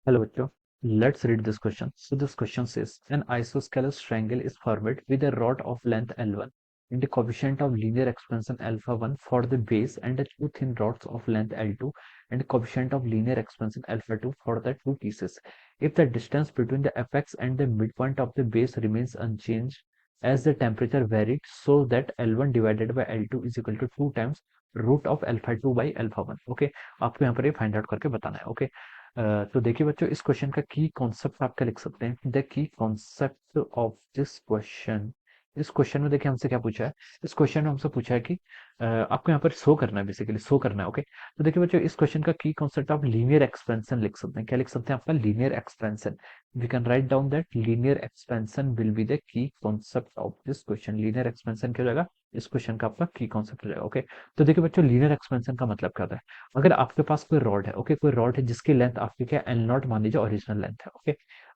Hello, bachcho. Let's read this question. So this question says an isosceles triangle is formed with a rod of length L1 and a coefficient of linear expansion alpha 1 for the base and the two thin rods of length L2 and a coefficient of linear expansion alpha 2 for the two pieces. If the distance between the apex and the midpoint of the base remains unchanged as the temperature varied so that L1 divided by L2 is equal to 2 times root of alpha 2 by alpha 1. Okay, आपको यहाँ पर ये find out करके बताना है. Okay, तो देखिए बच्चों, इस क्वेश्चन का की कॉन्सेप्ट आप क्या लिख सकते हैं. The key concept of this question. इस क्वेश्चन में देखिए हमसे क्या पूछा है. इस क्वेश्चन में हमसे पूछा है कि आपको यहाँ पर शो करना है, बेसिकली शो करना है. ओके, तो देखिए बच्चों, इस क्वेश्चन का की कॉन्सेप्ट आप लीनियर एक्सपेंशन लिख सकते हैं. क्या लिख सकते हैं आपका linear expansion. We can write down that linear expansion will be the key concept of this question. Linear expansion क्या हो जाएगा, इस क्वेश्चन का आपका की कॉन्सेप्ट हो जाएगा. ओके, तो देखिए बच्चों, लीनियर एक्सपेंशन का मतलब क्या होता है. अगर आपके पास कोई रॉड है, ओके, कोई रॉड है जिसकी लेंथ आपकी क्या एल नॉट मान लीजिए ओरिजिनल लेंथ है. Okay,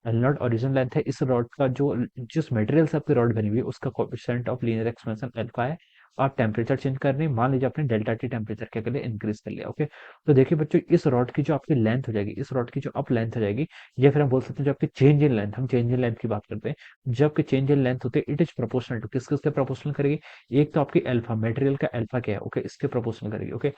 L not original length है. इस रॉड का जो जिस मटेरियल से आपकी रॉड बनी हुई है उसका coefficient of linear expansion alpha है. आप टेम्परेचर चेंज कर रहे हैं, मान लीजिए आपने डेल्टा टी टेम्परेचर क्या कर लिया, इंक्रीज कर लिया. ओके, तो देखिए बच्चों, इस रॉड की जो आपकी लेंथ हो जाएगी, इस रॉड की जो अप लेंथ हो जाएगी, या फिर हम बोल सकते हैं जो आपकी चेंज इन लेंथ, हम चेंज इन लेंथ की बात करते हैं. जब आपकी चेंज इन लेंथ होते हैं, इट इज प्रोपोर्शनल टू किसके उसके प्रोपोर्शनल करेगी. एक तो आपकी अल्फा, मटेरियल का अल्फा क्या है, ओके, इसके प्रोपोर्शनल करेगी. ओके,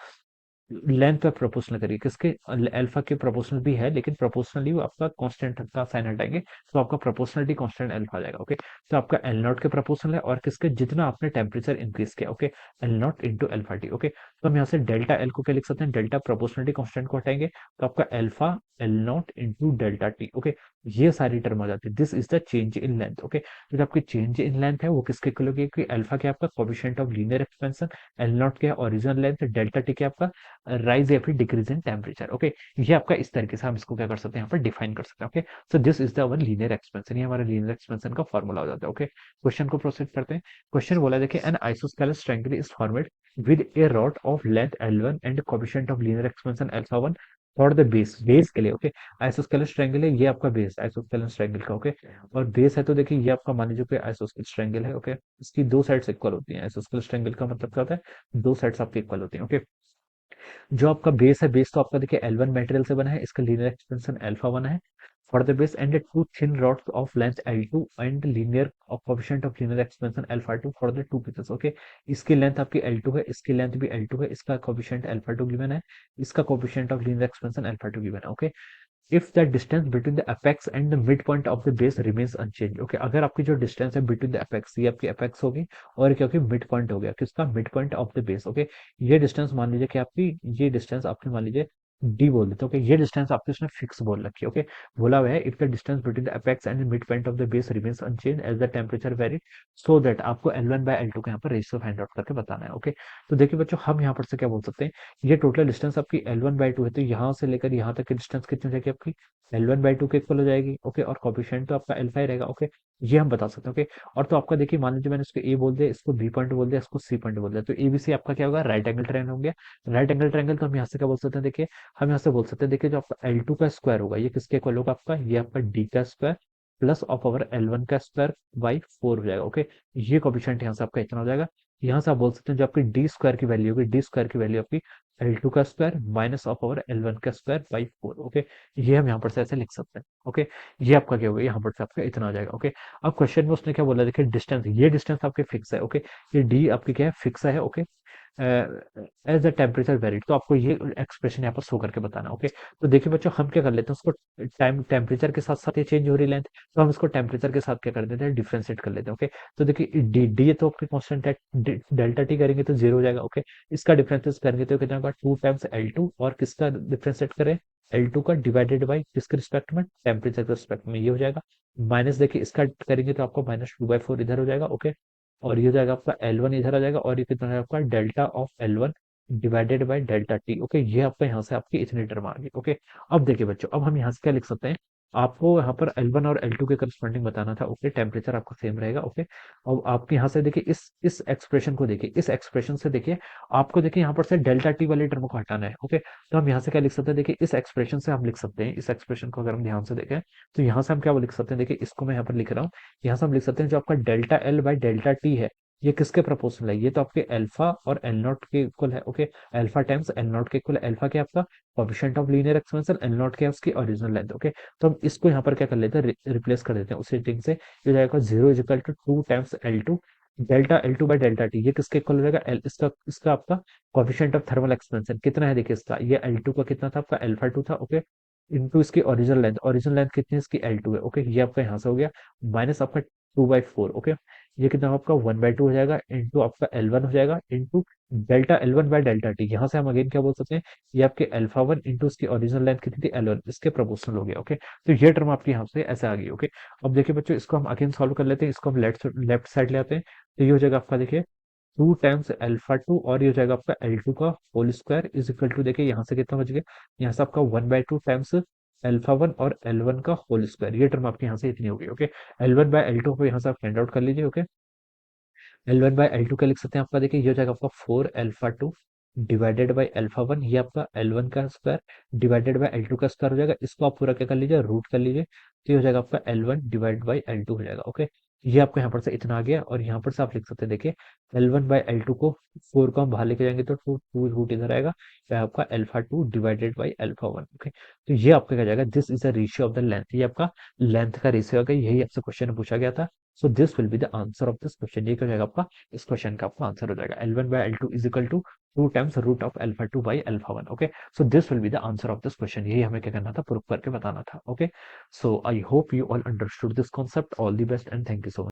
लेंथ पे प्रोपोर्शनल करिए, किसके अल्फा के प्रोपोर्शनल भी है, लेकिन प्रोपोर्शनली वो आपका कांस्टेंट का साइन हटाएंगे तो आपका प्रोपोर्शनलिटी कांस्टेंट अल्फा आ जाएगा. ओके, तो आपका एल नॉट के प्रोपोर्शनल है और किसके जितना आपने टेम्परेचर इंक्रीज किया. Okay, L not into alpha T. Okay, तो हम यहाँ से डेल्टा एल को क्या लिख सकते हैं, डेल्टा प्रोपोर्शनलिटी कांस्टेंट को हटाएंगे तो आपका alpha L not into delta T. Okay, ये सारी टर्म आ जाती है. This is the change in length. Okay, तो जो आपकी चेंज इन लेंथ है वो किसके इक्वल होगी कि अल्फा क्या आपका coefficient of linear expansion, L not क्या ओरिजिनल लेंथ, डेल्टा टी क्या आपका राइज या फिर डिक्रीज इन टेम्परेचर. ओके, ये आपका इस तरीके से हम इसको क्या कर सकते हैं, यहाँ पर डिफाइन कर सकते हैं. Okay, so this is the our linear expansion. ये हमारा लीनियर एक्सपेंशन का फॉर्मूला हो जाता है. ओके, क्वेश्चन को प्रोसीड करते हैं. क्वेश्चन बोला देखिए, an isosceles triangle is formed with a rod of length L1 and coefficient of linear expansion alpha 1 for the base. Base के लिए, ओके, आइसोस्केलस ट्रायंगल है, ये आपका बेस आइसोस्केलस ट्रायंगल का. ओके, और बेस है तो देखिए ये आपका मान लीजिए कि आइसोस्केलस ट्रायंगल है. ओके, इसकी दो साइड्स इक्वल होती हैं. आइसोस्केलस ट्रायंगल का मतलब क्या होता है, दो साइड्स आपकी इक्वल होती हैं. ओके, जो आपका बेस है, बेस तो आपका देखिए L1 मटेरियल से बना है, इसका लीनियर एक्सपेंशन अल्फा 1 है. For the base and two thin rods of length L2 and linear coefficient of linear expansion alpha 2 for the two pieces. Okay, इसकी लेंथ आपकी L2 है, इसकी लेंथ भी L2 है, इसका कोएफिशिएंट अल्फा 2 गिवन है, इसका coefficient of linear expansion alpha 2 given है. Okay, if the distance between the apex and the mid point of the base remains unchange. Okay, अगर आपकी जो डिस्टेंस है बिटवीन द अपेक्स, ये आपकी अपेक्स होगी और क्या होगी, मिड पॉइंट हो गया, किसका, mid point of the base. Okay, ये डिस्टेंस मान लीजिए कि आपकी, ये डिस्टेंस आपने मान लीजिए डी बोल देते. ओके, ये डिस्टेंस आपकी उसने फिक्स बोल रखी है. ओके, बोला हुआ है if the distance between the apex and mid point of the base remains unchanged as the temperature vary so that आपको L1 बाय L2 का यहाँ पर रेशियो फाइंड आउट करके बताना है. ओके, तो देखिए बच्चों, हम यहाँ पर से क्या बोल सकते हैं, ये टोटल डिस्टेंस आपकी L1 बाय 2 है, तो यहाँ से लेकर यहाँ तक की डिस्टेंस कितनी हो जाएगी आपकी, L1 बाय 2 के इक्वल हो जाएगी. ओके, और कोएफिशिएंट तो आपका अल्फा ही रहेगा. ओके, ये हम बता सकते हैं. ओके, और तो आपका देखिए, मान लीजिए मैंने इसको ए बोल दिया, इसको बी पॉइंट बोल दिया, इसको सी पॉइंट बोल दिया, तो एबीसी आपका क्या होगा, राइट एंगल ट्रायंगल हो गया. राइट एंगल ट्रायंगल तो हम यहाँ से क्या बोल सकते हैं, देखिए हम यहाँ से बोल सकते हैं, देखिए जो आपका L2 का स्क्वायर होगा ये किसके इक्वल होगा आपका, ये आपका डी का square plus of over L1 का स्क्वायर बाई 4 हो जाएगा. ओके, ये कोएफिशिएंट यहाँ से आपका इतना हो जाएगा. यहाँ से आप बोल सकते हैं जो आपकी डी स्क्वायर की वैल्यू होगी, डी स्क्वायर की वैल्यू आपकी L2 का square minus of over L1 का स्क्वायर बाई 4. ओके, ये हम यहाँ पर से ऐसे लिख सकते हैं. ओके, ये आपका क्या होगा, यहाँ पर से आपका इतना आ जाएगा. ओके, अब क्वेश्चन में उसने क्या बोला, देखिए डिस्टेंस, ये डिस्टेंस आपके फिक्स है. ओके, ये डी आपकी क्या है, फिक्स है. Okay, as the temperature varied, तो आपको ये एक्सप्रेशन यहाँ पर शो करके बताना. ओके, तो देखिए बच्चों, हम क्या कर लेते हैं उसको, टाइम टेम्परेचर के साथ साथ ये चेंज हो रही लेंथ, तो हम इसको टेम्परेचर के साथ क्या कर देते हैं, डिफ्रेंशिएट कर लेते हैं. ओके, तो देखिए डी डी तो आपकी कांस्टेंट है, डेल्टा टी करेंगे तो जीरो हो जाएगा. ओके, इसका डिफरेंशिएट करेंगे तो कितना होगा, 2 टाइम्स L2, और किसका डिफरेंशिएट करें, L2 का डिवाइडेड बाई किसके रिस्पेक्ट में, टेम्परेचर के रिस्पेक्ट में, ये हो जाएगा. माइनस देखिए इसका करेंगे तो आपको -2/4 इधर हो जाएगा. ओके, और ये हो जाएगा आपका L1 इधर आ जाएगा, और ये कितना है आपका delta of L1 divided by delta T. Okay, ये आपका यहाँ से आपकी इतनी टर्म आ गई. ओके, अब देखिए बच्चों, अब हम यहाँ से क्या लिख सकते हैं, आपको यहाँ पर L1 और L2 के करस्पॉन्डिंग बताना था. ओके, टेम्परेचर आपका सेम रहेगा. ओके, अब आपके यहाँ से देखिए इस एक्सप्रेशन को देखिए, इस एक्सप्रेशन से देखिए, आपको देखिए यहाँ पर से डेल्टा टी वाली टर्म को हटाना है. ओके, तो हम यहाँ से क्या लिख सकते हैं, देखिए इस एक्सप्रेशन से हम लिख सकते हैं, इस एक्सप्रेशन को अगर हम ध्यान से देखें तो यहाँ से हम क्या लिख सकते हैं, देखिए इसको मैं यहाँ पर लिख रहा हूँ, यहाँ से हम लिख सकते हैं जो आपका delta L by delta T है, ये किसके प्रोपोर्शनल है, ये तो आपके अल्फा और एल नॉट के इक्वल है। Okay, alpha times L not के इक्वल है। अल्फा क्या है आपका coefficient of linear expansion, L not क्या है उसकी ओरिजिनल लेंथ। ओके, तो हम इसको यहाँ पर क्या कर लेते हैं, रिप्लेस कर देते हैं उसी थिंग से। ये हो जाएगा 0 = 2 times L2 delta L2 by delta T. ये किसके इक्वल हो जाएगा, एल इसका इसका आपका कोएफिशिएंट ऑफ थर्मल एक्सपेंशन कितना है, देखिए इसका ये L2 का कितना था आपका अल्फा 2 था। ओके, इनटू इसकी ओरिजिनल लेंथ, ओरिजिनल लेंथ कितनी है इसकी L2 है। ओके, ये आपका यहाँ से हो गया माइनस आपका 2/4। ओके, ये कितना आपका 1/2 हो जाएगा इंटू आपका L1 हो जाएगा into delta L1 by delta T. यहाँ से हम अगेन क्या बोल सकते हैं, ये आपके अल्फा 1 इंटू उसकी ओरिजिनल लेंथ कितनी थी L1, इसके प्रोपोर्शनल हो गया। ओके, तो ये टर्म आपकी यहाँ से ऐसे आ गई। ओके, अब देखिए बच्चों, इसको हम अगेन सॉल्व कर लेते हैं, इसको हम लेफ्ट साइड ले आते हैं। तो ये हो जाएगा आपका देखिए 2 टाइम्स अल्फा 2 और ये हो जाएगा आपका L2 का whole square is equal to, देखिए यहाँ से कितना बच गया, यहाँ से आपका 1/2 टाइम्स अल्फा 1 और L1 का होल स्क्वायर। ये टर्म आपके यहाँ से इतनी होगी। ओके, L1/L2 को यहाँ से आप फाइंड आउट कर लीजिए। ओके, L1/L2 क्या लिख सकते हैं आपका, देखिए ये हो जाएगा आपका 4 अल्फा 2 डिवाइडेड बाई अल्फा 1, ये आपका L1 का स्क्वायर डिवाइडेड बाई L2 का स्क्वायर हो जाएगा। इसको आप पूरा क्या कर लीजिए, रूट कर लीजिए, तो ये हो जाएगा आपका L1 डिवाइड बाई L2 हो जाएगा। ओके, ये आपको यहाँ पर से इतना आ गया, और यहाँ पर से आप लिख सकते हैं देखिए L1/L2 को 4 को हम बाहर लेके जाएंगे तो टू टू रूट इधर आएगा, तो आपका alpha 2 divided by alpha 1। Okay, तो ये आपका क्या जाएगा, this is the ratio of the length, ये आपका लेंथ का रेशियो है, यही आपसे क्वेश्चन में पूछा गया था। सो this will be the answer of this question. ये क्या हो जाएगा आपका, इस क्वेश्चन का आपका आंसर हो जाएगा L1/L2 is equal to 2 times root of alpha 2 by alpha 1। Okay, so this will be the answer of this question, यही हमें क्या करना था, प्रूफ करके बताना था। Okay, so I hope you all understood this concept. All the best and thank you so much.